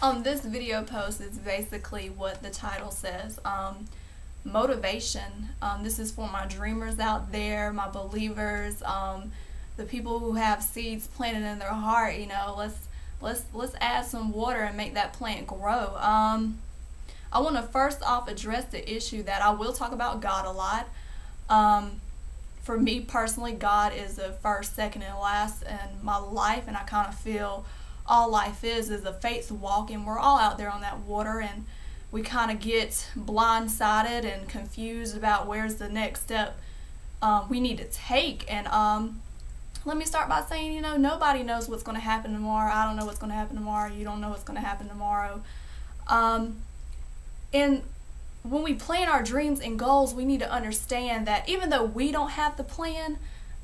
This video post is basically what the title says. Motivation. This is for my dreamers out there, my believers, the people who have seeds planted in their heart. Let's add some water and make that plant grow. I want to first off address the issue that I will talk about God a lot. For me personally, God is the first, second, and last in my life, and I kind of feel all life is a faith walk, and we're all out there on that water, and we kind of get blindsided and confused about where's the next step we need to take. And let me start by saying, nobody knows what's going to happen tomorrow. I don't know what's going to happen tomorrow. You don't know what's going to happen tomorrow. And when we plan our dreams and goals, we need to understand that even though we don't have the plan,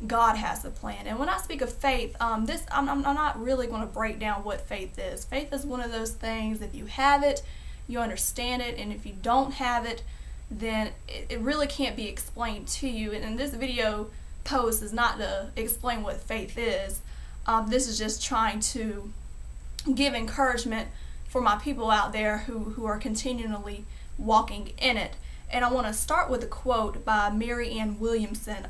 God has the plan. And when I speak of faith, I'm not really going to break down what faith is. Faith is one of those things, if you have it, you understand it, and if you don't have it, then it really can't be explained to you. And this video post is not to explain what faith is. This is just trying to give encouragement for my people out there who are continually walking in it. And I want to start with a quote by Marianne Williamson.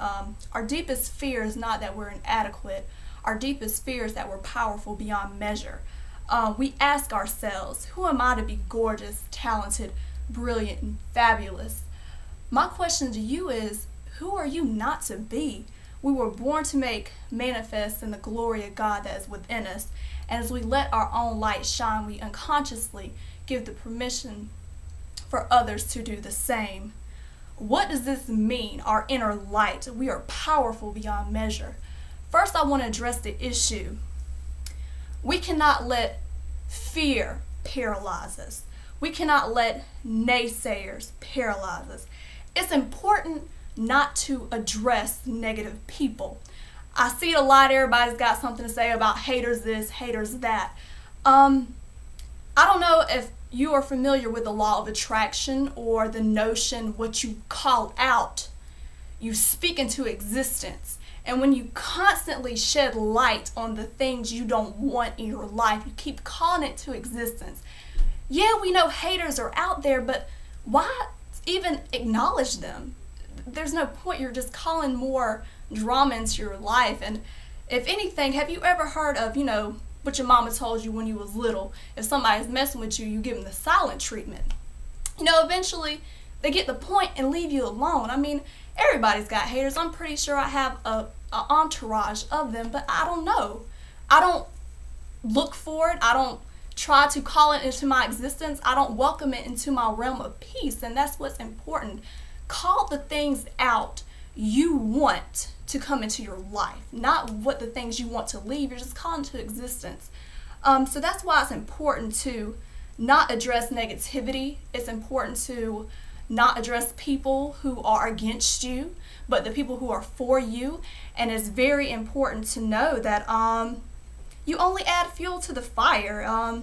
Our deepest fear is not that we're inadequate. Our deepest fear is that we're powerful beyond measure. We ask ourselves, who am I to be gorgeous, talented, brilliant, and fabulous? My question to you is, who are you not to be? We were born to make manifest in the glory of God that is within us. And as we let our own light shine, we unconsciously give the permission for others to do the same. What does this mean, our inner light? We are powerful beyond measure. First, I want to address the issue. We cannot let fear paralyze us. We cannot let naysayers paralyze us. It's important not to address negative people. I see it a lot. Everybody's got something to say about haters this, haters that. I don't know if you are familiar with the law of attraction, or the notion what you call out, you speak into existence. And when you constantly shed light on the things you don't want in your life, you keep calling it to existence. Yeah, we know haters are out there, but why even acknowledge them? There's no point. You're just calling more drama into your life. And if anything, have you ever heard of, what your mama told you when you was little? If somebody's messing with you, you give them the silent treatment. Eventually they get the point and leave you alone. I mean, everybody's got haters. I'm pretty sure I have a entourage of them, but I don't know. I don't look for it. I don't try to call it into my existence. I don't welcome it into my realm of peace, and that's what's important. Call the things out you want to come into your life, not what the things you want to leave. You're just calling to existence. So that's why it's important to not address negativity. It's important to not address people who are against you, but the people who are for you. And it's very important to know that you only add fuel to the fire.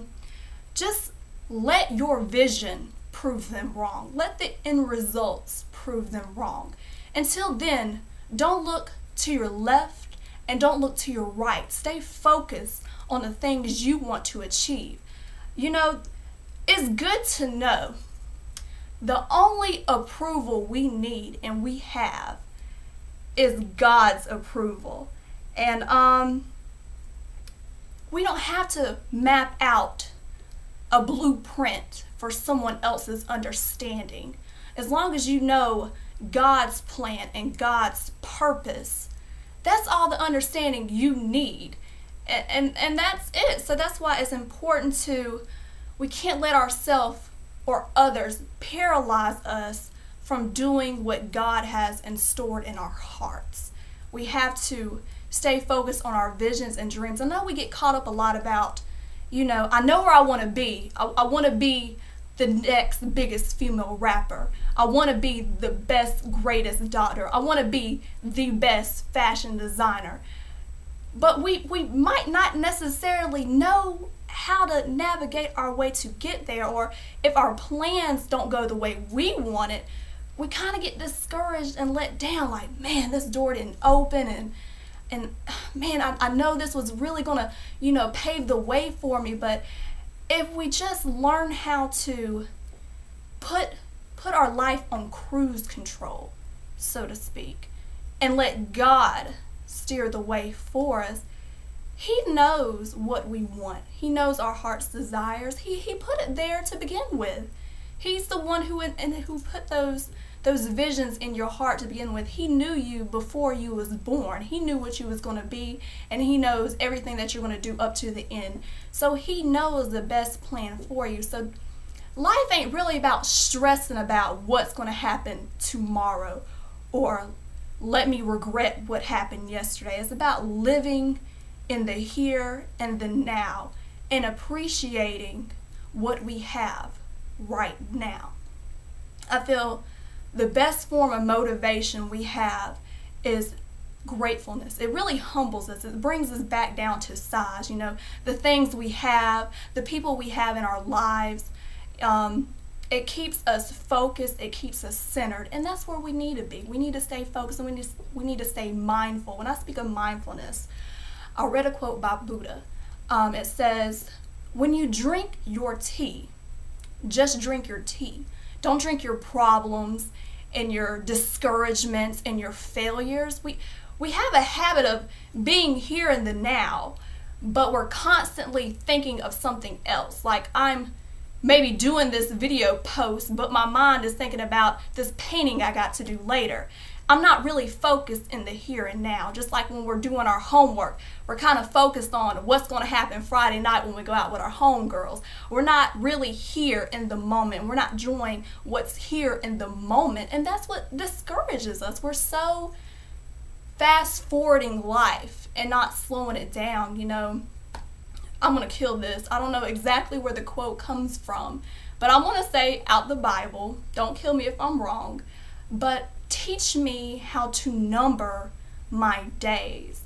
Just let your vision prove them wrong. Let the end results prove them wrong. Until then, don't look to your left and don't look to your right. Stay focused on the things you want to achieve. It's good to know the only approval we need and we have is God's approval. And we don't have to map out a blueprint for someone else's understanding. As long as you know God's plan and God's purpose, that's all the understanding you need. And that's it. So that's why it's important we can't let ourselves or others paralyze us from doing what God has stored in our hearts. We have to stay focused on our visions and dreams. I know we get caught up a lot about, I know where I want to be. I want to be the next biggest female rapper. I want to be the best, greatest doctor. I want to be the best fashion designer. But we might not necessarily know how to navigate our way to get there, or if our plans don't go the way we want it, we kind of get discouraged and let down, like, man, this door didn't open, and man, I know this was really gonna, pave the way for me, but if we just learn how to put our life on cruise control, so to speak, and let God steer the way for us, He knows what we want. He knows our heart's desires. He put it there to begin with. He's the one who put those visions in your heart to begin with. He knew you before you was born. He knew what you was going to be, and He knows everything that you're going to do up to the end. So He knows the best plan for you. So life ain't really about stressing about what's going to happen tomorrow or let me regret what happened yesterday. It's about living in the here and the now and appreciating what we have right now. I feel the best form of motivation we have is gratefulness. It really humbles us. It brings us back down to size. You know, the things we have, the people we have in our lives. It keeps us focused. It keeps us centered, and that's where we need to be. We need to stay focused, and we need to stay mindful. When I speak of mindfulness, I read a quote by Buddha. It says, "When you drink your tea, just drink your tea. Don't drink your problems and your discouragements and your failures." We have a habit of being here in the now, but we're constantly thinking of something else. Like, I'm maybe doing this video post, but my mind is thinking about this painting I got to do later. I'm not really focused in the here and now. Just like when we're doing our homework, we're kind of focused on what's going to happen Friday night when we go out with our homegirls. We're not really here in the moment. We're not enjoying what's here in the moment, and that's what discourages us. We're so fast forwarding life and not slowing it down. You know, I'm going to kill this. I don't know exactly where the quote comes from, but I'm going to say out the Bible. Don't kill me if I'm wrong, but teach me how to number my days.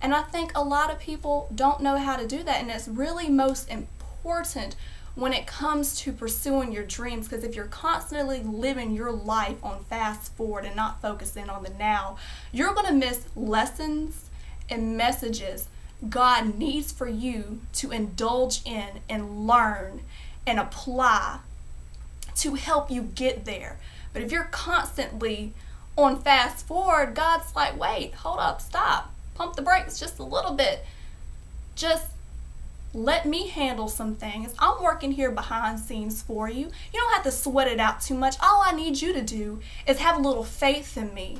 And I think a lot of people don't know how to do that, and it's really most important when it comes to pursuing your dreams, because if you're constantly living your life on fast forward and not focusing on the now, you're going to miss lessons and messages God needs for you to indulge in and learn and apply to help you get there. But if you're constantly on fast forward, God's like, wait, hold up, stop, pump the brakes just a little bit. Just let me handle some things. I'm working here behind scenes for you. You don't have to sweat it out too much. All I need you to do is have a little faith in me.